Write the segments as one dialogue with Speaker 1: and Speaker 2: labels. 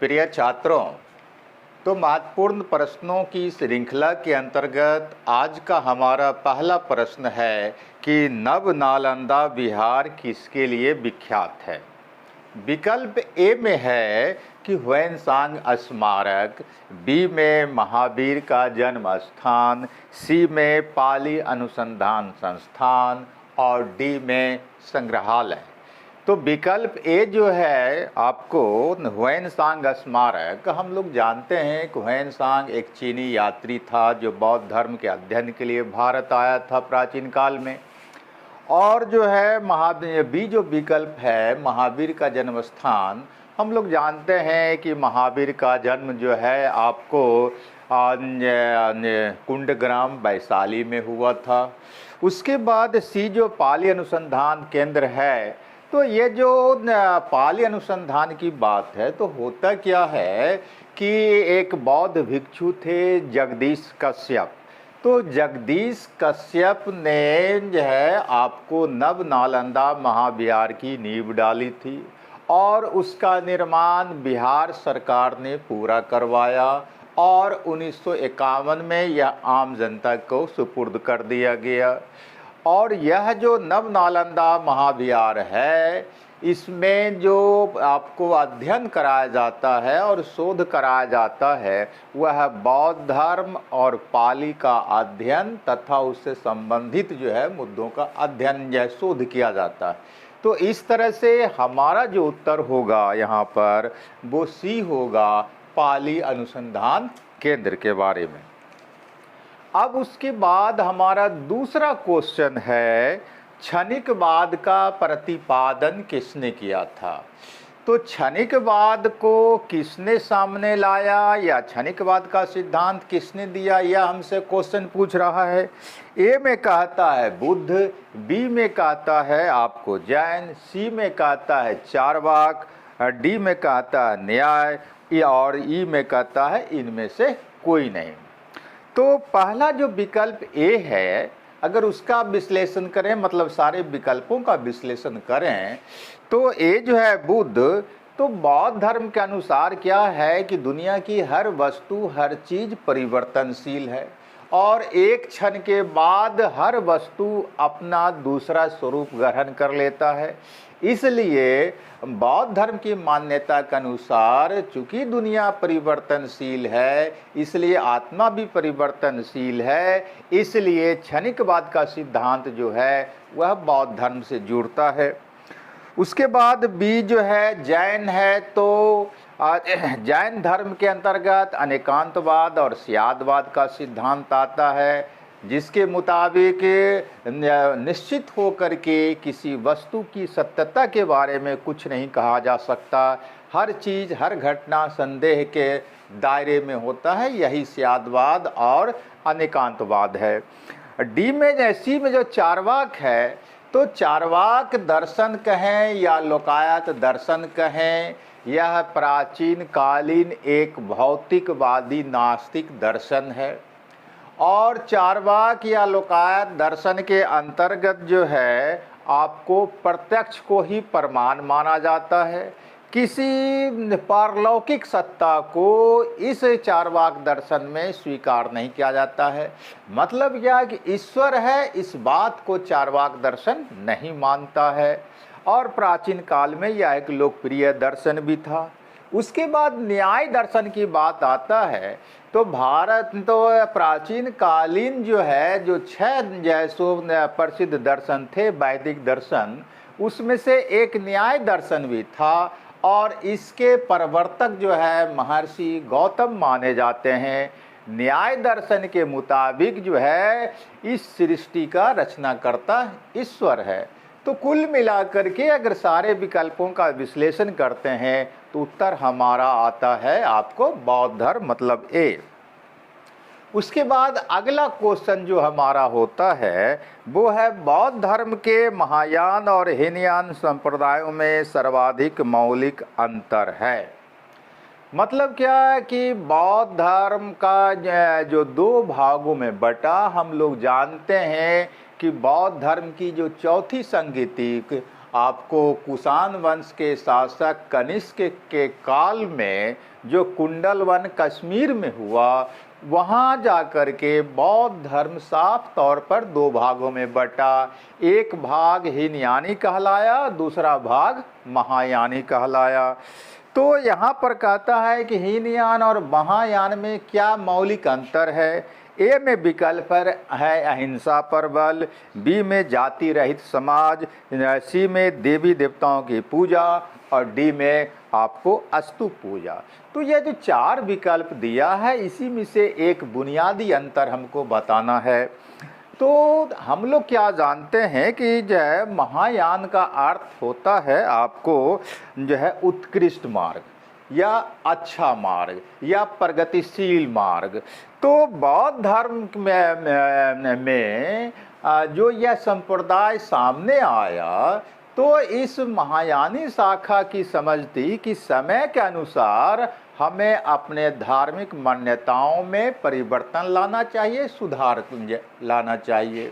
Speaker 1: प्रिय छात्रों, तो महत्वपूर्ण प्रश्नों की श्रृंखला के अंतर्गत आज का हमारा पहला प्रश्न है कि नव नालंदा विहार किसके लिए विख्यात है। विकल्प ए में है कि ह्वेनसांग स्मारक, बी में महावीर का जन्म स्थान, सी में पाली अनुसंधान संस्थान और डी में संग्रहालय। तो विकल्प ए जो है आपको ह्वेनसांग स्मारक, हम लोग जानते हैं कि ह्वेनसांग एक चीनी यात्री था जो बौद्ध धर्म के अध्ययन के लिए भारत आया था प्राचीन काल में। और जो है महावीर बी जो विकल्प है महावीर का जन्म स्थान, हम लोग जानते हैं कि महावीर का जन्म जो है आपको कुंडग्राम वैशाली में हुआ था। उसके बाद सी जो पाली अनुसंधान केंद्र है, तो ये जो पाली अनुसंधान की बात है तो होता क्या है कि एक बौद्ध भिक्षु थे जगदीश कश्यप। तो जगदीश कश्यप ने जो है आपको नव नालंदा महाविहार की नींव डाली थी और उसका निर्माण बिहार सरकार ने पूरा करवाया और 1951 में यह आम जनता को सुपुर्द कर दिया गया। और यह जो नव नालंदा महाविहार है, इसमें जो आपको अध्ययन कराया जाता है और शोध कराया जाता है वह बौद्ध धर्म और पाली का अध्ययन तथा उससे संबंधित जो है मुद्दों का अध्ययन या शोध किया जाता है। तो इस तरह से हमारा जो उत्तर होगा यहाँ पर वो सी होगा, पाली अनुसंधान केंद्र के बारे में। अब उसके बाद हमारा दूसरा क्वेश्चन है, क्षणिकवाद का प्रतिपादन किसने किया था। तो क्षणिकवाद को किसने सामने लाया या क्षणिकवाद का सिद्धांत किसने दिया, यह हमसे क्वेश्चन पूछ रहा है। ए में कहता है बुद्ध, बी में कहता है आपको जैन, सी में कहता है चारवाक, डी में कहता है न्याय और ई में कहता है इनमें से कोई नहीं। तो पहला जो विकल्प ए है, अगर उसका विश्लेषण करें, मतलब सारे विकल्पों का विश्लेषण करें, तो ए जो है बुद्ध, तो बौद्ध धर्म के अनुसार क्या है कि दुनिया की हर वस्तु हर चीज परिवर्तनशील है और एक क्षण के बाद हर वस्तु अपना दूसरा स्वरूप ग्रहण कर लेता है। इसलिए बौद्ध धर्म की मान्यता के अनुसार चूंकि दुनिया परिवर्तनशील है, इसलिए आत्मा भी परिवर्तनशील है, इसलिए क्षणिकवाद का सिद्धांत जो है वह बौद्ध धर्म से जुड़ता है। उसके बाद बी जो है जैन है, तो जैन धर्म के अंतर्गत अनेकांतवाद और स्यादवाद का सिद्धांत आता है, जिसके मुताबिक निश्चित होकर के किसी वस्तु की सत्यता के बारे में कुछ नहीं कहा जा सकता, हर चीज़ हर घटना संदेह के दायरे में होता है, यही स्यादवाद और अनेकांतवाद है। डी में सी में जो चारवाक है, तो चारवाक दर्शन कहें या लोकायत दर्शन कहें, यह प्राचीन कालीन एक भौतिकवादी नास्तिक दर्शन है। और चारवाक या लोकायत दर्शन के अंतर्गत जो है आपको प्रत्यक्ष को ही प्रमाण माना जाता है, किसी पारलौकिक सत्ता को इस चारवाक दर्शन में स्वीकार नहीं किया जाता है। मतलब यह कि ईश्वर है, इस बात को चारवाक दर्शन नहीं मानता है और प्राचीन काल में यह एक लोकप्रिय दर्शन भी था। उसके बाद न्याय दर्शन की बात आता है, तो भारत तो प्राचीन कालीन जो है जो 6 जैसो प्रसिद्ध दर्शन थे वैदिक दर्शन, उसमें से एक न्याय दर्शन भी था और इसके प्रवर्तक जो है महर्षि गौतम माने जाते हैं। न्याय दर्शन के मुताबिक जो है इस सृष्टि का रचनाकर्ता ईश्वर है। तो कुल मिलाकर के अगर सारे विकल्पों का विश्लेषण करते हैं तो उत्तर हमारा आता है आपको बौद्ध धर्म, मतलब ए। उसके बाद अगला क्वेश्चन जो हमारा होता है वो है बौद्ध धर्म के महायान और हीनयान संप्रदायों में सर्वाधिक मौलिक अंतर है। मतलब क्या है कि बौद्ध धर्म का जो 2 भागों में बटा, हम लोग जानते हैं कि बौद्ध धर्म की जो चौथी संगीति आपको कुषाण वंश के शासक कनिष्क के काल में जो कुंडलवन कश्मीर में हुआ, वहाँ जाकर के बौद्ध धर्म साफ तौर पर दो भागों में बटा। एक भाग हीनयानी कहलाया, दूसरा भाग महायानी कहलाया। तो यहाँ पर कहता है कि हीनयान और महायान में क्या मौलिक अंतर है। ए में विकल्प है अहिंसा पर बल, बी में जाति रहित समाज, सी में देवी देवताओं की पूजा और डी में आपको स्तूप पूजा। तो ये जो चार विकल्प दिया है, इसी में से एक बुनियादी अंतर हमको बताना है। तो हम लोग क्या जानते हैं कि जो है महायान का अर्थ होता है आपको जो है उत्कृष्ट मार्ग या अच्छा मार्ग या प्रगतिशील मार्ग। तो बौद्ध धर्म में जो यह संप्रदाय सामने आया, तो इस महायानी शाखा की समझ थी कि समय के अनुसार हमें अपने धार्मिक मान्यताओं में परिवर्तन लाना चाहिए, सुधार लाना चाहिए।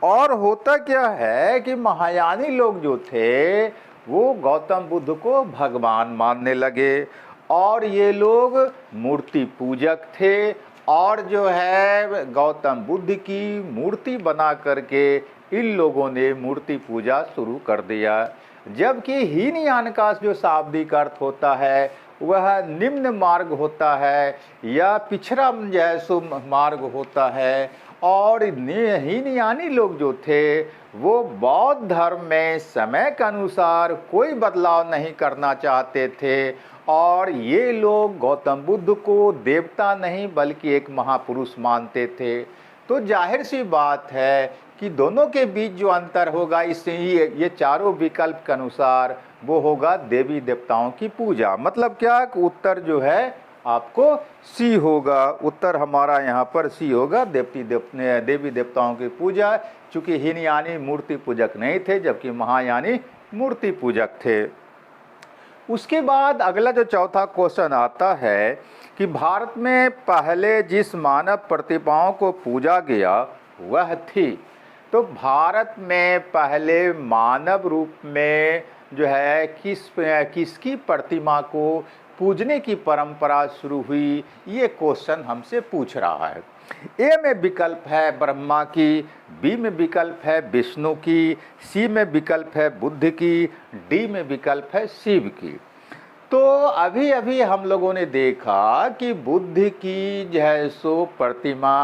Speaker 1: और होता क्या है कि महायानी लोग जो थे वो गौतम बुद्ध को भगवान मानने लगे और ये लोग मूर्ति पूजक थे और जो है गौतम बुद्ध की मूर्ति बना करके इन लोगों ने मूर्ति पूजा शुरू कर दिया। जबकि हीनयान का जो शाब्दिक अर्थ होता है वह निम्न मार्ग होता है या पिछड़ा जैसो मार्ग होता है। और हीनयानी लोग जो थे वो बौद्ध धर्म में समय के अनुसार कोई बदलाव नहीं करना चाहते थे और ये लोग गौतम बुद्ध को देवता नहीं बल्कि एक महापुरुष मानते थे। तो जाहिर सी बात है कि दोनों के बीच जो अंतर होगा, इससे ये चारों विकल्प के अनुसार वो होगा देवी देवताओं की पूजा। मतलब क्या, उत्तर जो है आपको सी होगा। उत्तर हमारा यहाँ पर सी होगा, देवी देवताओं की पूजा। चूँकि हीनयानी मूर्ति पूजक नहीं थे जबकि महायानी मूर्ति पूजक थे। उसके बाद अगला जो चौथा क्वेश्चन आता है कि भारत में पहले जिस मानव प्रतिमाओं को पूजा गया वह थी। तो भारत में पहले मानव रूप में जो है किसकी प्रतिमा को पूजने की परंपरा शुरू हुई, ये क्वेश्चन हमसे पूछ रहा है। ए में विकल्प है ब्रह्मा की, बी में विकल्प है विष्णु की, सी में विकल्प है बुद्ध की, डी में विकल्प है शिव की। तो अभी अभी हम लोगों ने देखा कि बुद्ध की जो है सो प्रतिमा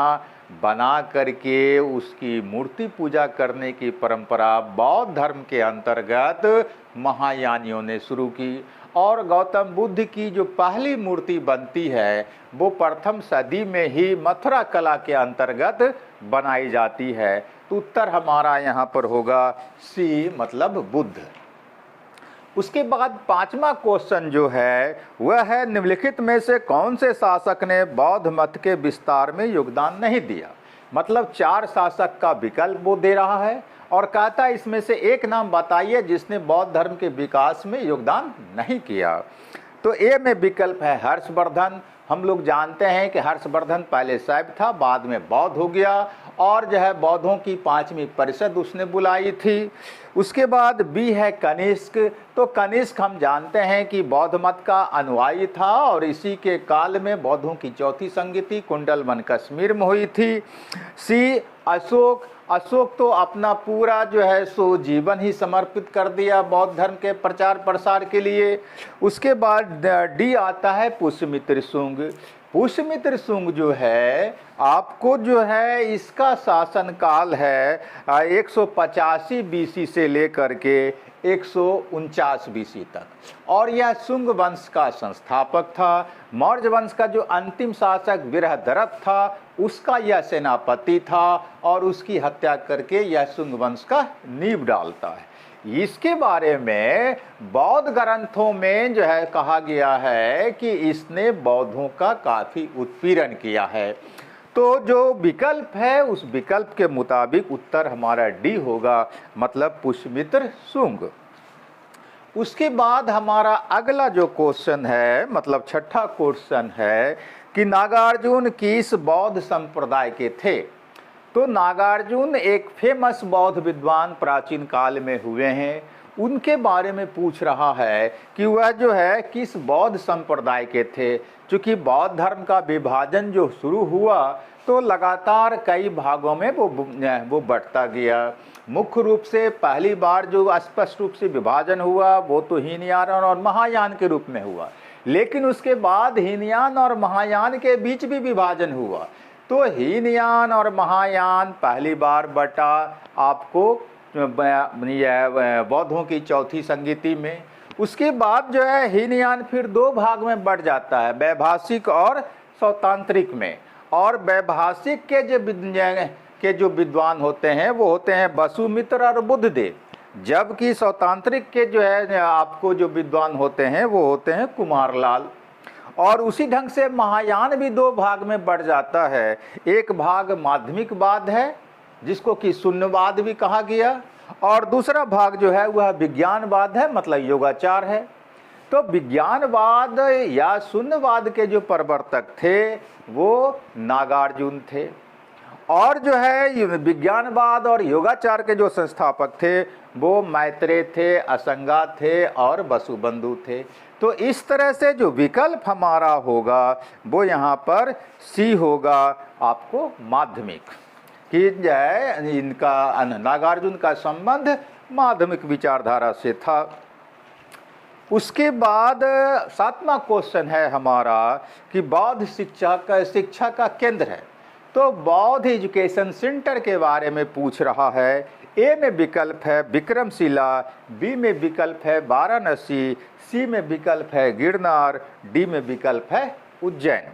Speaker 1: बना करके उसकी मूर्ति पूजा करने की परंपरा बौद्ध धर्म के अंतर्गत महायानियों ने शुरू की और गौतम बुद्ध की जो पहली मूर्ति बनती है वो प्रथम सदी में ही मथुरा कला के अंतर्गत बनाई जाती है। तो उत्तर हमारा यहाँ पर होगा सी, मतलब बुद्ध। उसके बाद पांचवा क्वेश्चन जो है वह है निम्नलिखित में से कौन से शासक ने बौद्ध मत के विस्तार में योगदान नहीं दिया। मतलब चार शासक का विकल्प वो दे रहा है और कहता है इसमें से एक नाम बताइए जिसने बौद्ध धर्म के विकास में योगदान नहीं किया। तो ए में विकल्प है हर्षवर्धन। हम लोग जानते हैं कि हर्षवर्धन पहले शैव था, बाद में बौद्ध हो गया और जो है बौद्धों की 5वीं परिषद उसने बुलाई थी। उसके बाद बी है कनिष्क। तो कनिष्क हम जानते हैं कि बौद्ध मत का अनुयायी था और इसी के काल में बौद्धों की चौथी संगति कुंडलवन कश्मीर में हुई थी। सी अशोक। अशोक तो अपना पूरा जो है सो जीवन ही समर्पित कर दिया बौद्ध धर्म के प्रचार प्रसार के लिए। उसके बाद डी आता है पुष्यमित्र शुंग। पुष्यमित्र शुंग जो है आपको जो है इसका शासन काल है 185 बीसी से लेकर के 149 बीसी तक और यह शुंग वंश का संस्थापक था। मौर्य वंश का जो अंतिम शासक बृहद्रथ था उसका यह सेनापति था और उसकी हत्या करके यह शुंग वंश का नींव डालता है। इसके बारे में बौद्ध ग्रंथों में जो है कहा गया है कि इसने बौद्धों का काफ़ी उत्पीड़न किया है। तो जो विकल्प है उस विकल्प के मुताबिक उत्तर हमारा डी होगा, मतलब पुष्यमित्र शुंग। उसके बाद हमारा अगला जो क्वेश्चन है, मतलब छठा क्वेश्चन है कि नागार्जुन किस बौद्ध संप्रदाय के थे। तो नागार्जुन एक फेमस बौद्ध विद्वान प्राचीन काल में हुए हैं। उनके बारे में पूछ रहा है कि वह जो है किस बौद्ध संप्रदाय के थे। चूँकि बौद्ध धर्म का विभाजन जो शुरू हुआ तो लगातार कई भागों में वो बढ़ता गया। मुख्य रूप से पहली बार जो स्पष्ट रूप से विभाजन हुआ वो तो हीनयान और महायान के रूप में हुआ, लेकिन उसके बाद हीनयान और महायान के बीच भी विभाजन हुआ। तो हीनयान और महायान पहली बार बटा आपको बौद्धों की चौथी संगीति में। उसके बाद जो है हीनयान फिर दो भाग में बढ़ जाता है, वैभाषिक और सौतांत्रिक में। और वैभाषिक के जो विद्वान होते हैं वो होते हैं वसुमित्र और बुद्धदेव, जबकि सौतांत्रिक के जो है आपको जो विद्वान होते हैं वो होते हैं कुमारलाल। और उसी ढंग से महायान भी दो भाग में बढ़ जाता है। एक भाग माध्यमिकवाद है जिसको कि शून्यवाद भी कहा गया, और दूसरा भाग जो है वह विज्ञानवाद है, मतलब योगाचार है। तो विज्ञानवाद या शून्यवाद के जो प्रवर्तक थे वो नागार्जुन थे, और जो है विज्ञानवाद और योगाचार के जो संस्थापक थे वो मैत्रेय थे, असंगा थे और वसुबंधु थे। तो इस तरह से जो विकल्प हमारा होगा वो यहाँ पर सी होगा आपको माध्यमिक, कि जो है इनका नागार्जुन का संबंध माध्यमिक विचारधारा से था। उसके बाद 7वां क्वेश्चन है हमारा कि बौद्ध शिक्षा का केंद्र है। तो बौद्ध एजुकेशन सेंटर के बारे में पूछ रहा है। ए में विकल्प है विक्रमशिला, बी में विकल्प है वाराणसी, सी में विकल्प है गिरनार, डी में विकल्प है उज्जैन।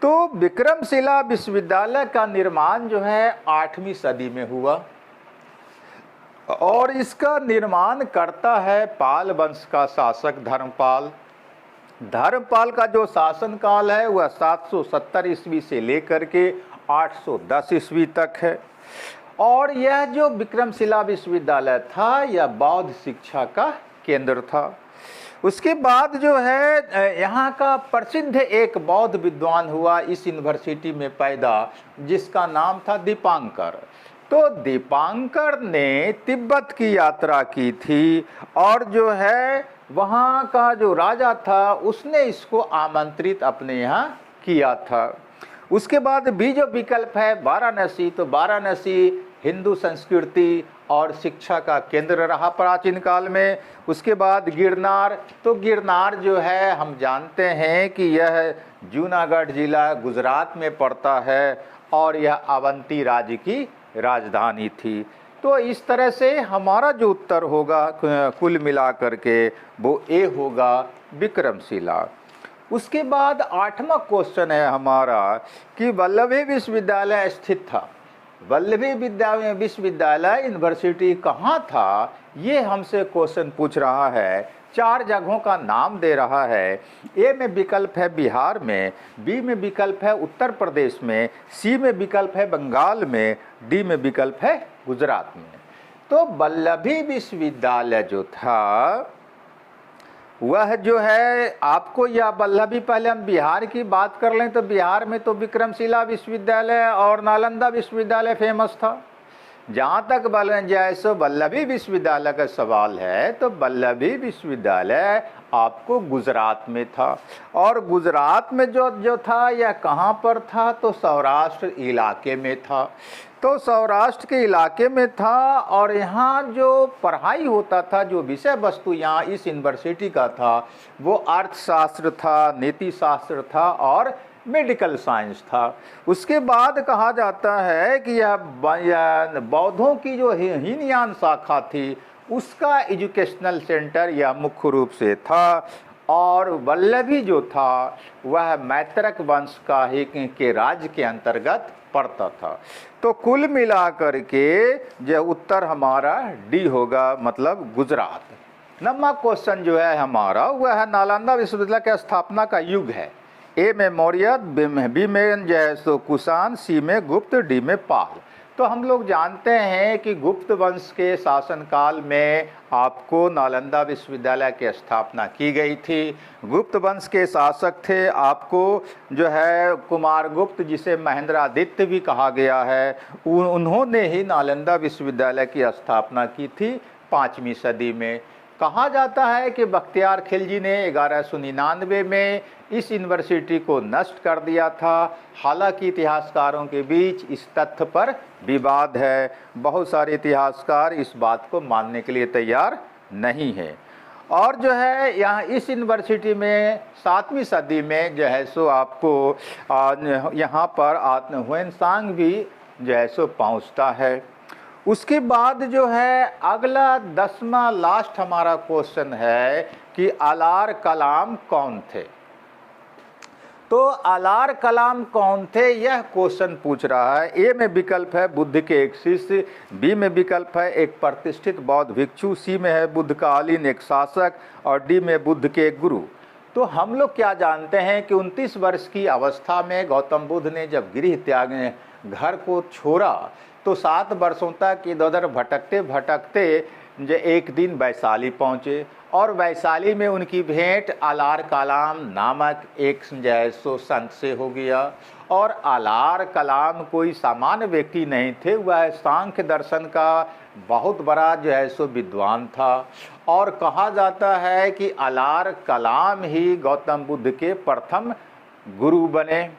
Speaker 1: तो विक्रमशिला विश्वविद्यालय का निर्माण जो है 8वीं सदी में हुआ, और इसका निर्माण करता है पाल वंश का शासक धर्मपाल। धर्मपाल का जो शासनकाल है वह 770 ईस्वी से लेकर के 810 ईस्वी तक है। और यह जो विक्रमशिला विश्वविद्यालय था यह बौद्ध शिक्षा का केंद्र था। उसके बाद जो है यहाँ का प्रसिद्ध एक बौद्ध विद्वान हुआ इस यूनिवर्सिटी में पैदा, जिसका नाम था दीपांकर। तो दीपांकर ने तिब्बत की यात्रा की थी, और जो है वहाँ का जो राजा था उसने इसको आमंत्रित अपने यहाँ किया था। उसके बाद भी जो विकल्प है वाराणसी, तो वाराणसी हिंदू संस्कृति और शिक्षा का केंद्र रहा प्राचीन काल में। उसके बाद गिरनार, तो गिरनार जो है हम जानते हैं कि यह जूनागढ़ जिला गुजरात में पड़ता है, और यह अवंती राज्य की राजधानी थी। तो इस तरह से हमारा जो उत्तर होगा कुल मिलाकर के वो ए होगा विक्रमशिला। उसके बाद 8वां क्वेश्चन है हमारा कि वल्लभी विश्वविद्यालय स्थित था। वल्लभी विश्वविद्यालय यूनिवर्सिटी कहाँ था, ये हमसे क्वेश्चन पूछ रहा है। 4 जगहों का नाम दे रहा है। ए में विकल्प है बिहार में, बी में विकल्प है उत्तर प्रदेश में, सी में विकल्प है बंगाल में, डी में विकल्प है गुजरात में। तो वल्लभी विश्वविद्यालय जो था वह जो है आपको, या वल्लभी, पहले हम बिहार की बात कर लें तो बिहार में तो विक्रमशिला विश्वविद्यालय और नालंदा विश्वविद्यालय फेमस था। जहाँ तक जैसे वल्लभी विश्वविद्यालय का सवाल है तो वल्लभी विश्वविद्यालय आपको गुजरात में था, और गुजरात में जो था यह कहाँ पर था, तो सौराष्ट्र इलाके में था। तो सौराष्ट्र के इलाके में था, और यहाँ जो पढ़ाई होता था, जो विषय वस्तु यहाँ इस यूनिवर्सिटी का था वो अर्थशास्त्र था, नीति शास्त्र था और मेडिकल साइंस था। उसके बाद कहा जाता है कि यह बौद्धों की जो हीनयान शाखा थी उसका एजुकेशनल सेंटर यह मुख्य रूप से था, और वल्लभी जो था वह मैत्रक वंश का ही के राज्य के अंतर्गत पड़ता था। तो कुल मिलाकर के जो उत्तर हमारा डी होगा, मतलब गुजरात। 9वां क्वेश्चन जो है हमारा वह है नालंदा विश्वविद्यालय के स्थापना का युग है। ए में मौर्य, बी में जो है सो कुषाण, सी में गुप्त, डी में पाल। तो हम लोग जानते हैं कि गुप्त वंश के शासनकाल में आपको नालंदा विश्वविद्यालय की स्थापना की गई थी। गुप्त वंश के शासक थे आपको जो है कुमारगुप्त, जिसे महेंद्रादित्य भी कहा गया है। उन्होंने ही नालंदा विश्वविद्यालय की स्थापना की थी 5वीं सदी में। कहा जाता है कि बख्तियार खिलजी ने 1199 में इस यूनिवर्सिटी को नष्ट कर दिया था। हालांकि इतिहासकारों के बीच इस तथ्य पर विवाद है। बहुत सारे इतिहासकार इस बात को मानने के लिए तैयार नहीं है। और जो है यहाँ इस यूनिवर्सिटी में 7वीं सदी में जो है सो आपको यहाँ पर ह्वेनसांग भी जो है सो पहुँचता है। उसके बाद जो है अगला 10वां लास्ट हमारा क्वेश्चन है कि अलार कलाम कौन थे। तो अलार कलाम कौन थे, यह क्वेश्चन पूछ रहा है। ए में विकल्प है बुद्ध के एक शिष्य, बी में विकल्प है एक प्रतिष्ठित बौद्ध भिक्षु, सी में है बुद्ध का कालीन एक शासक और डी में बुद्ध के एक गुरु। तो हम लोग क्या जानते हैं कि 29 वर्ष की अवस्था में गौतम बुद्ध ने जब गृह त्याग घर को छोड़ा तो 7 वर्षों तक इधर भटकते भटकते जो एक दिन वैशाली पहुँचे और वैशाली में उनकी भेंट अलार कलाम नामक एक जो है सो संत से हो गया। और अलार कलाम कोई सामान्य व्यक्ति नहीं थे, वह सांख्य दर्शन का बहुत बड़ा जो है सो विद्वान था। और कहा जाता है कि अलार कलाम ही गौतम बुद्ध के प्रथम गुरु बने।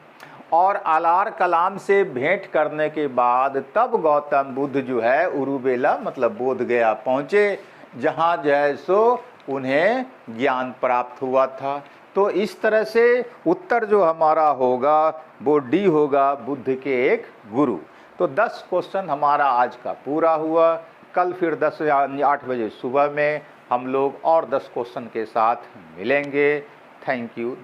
Speaker 1: और अलार कलाम से भेंट करने के बाद तब गौतम बुद्ध जो है उरुबेला मतलब बोध गया पहुँचे, जहाँ जो है सो उन्हें ज्ञान प्राप्त हुआ था। तो इस तरह से उत्तर जो हमारा होगा वो डी होगा, बुद्ध के एक गुरु। तो 10 क्वेश्चन हमारा आज का पूरा हुआ। कल फिर 10 या 8 बजे सुबह में हम लोग और 10 क्वेश्चन के साथ मिलेंगे। Thank you.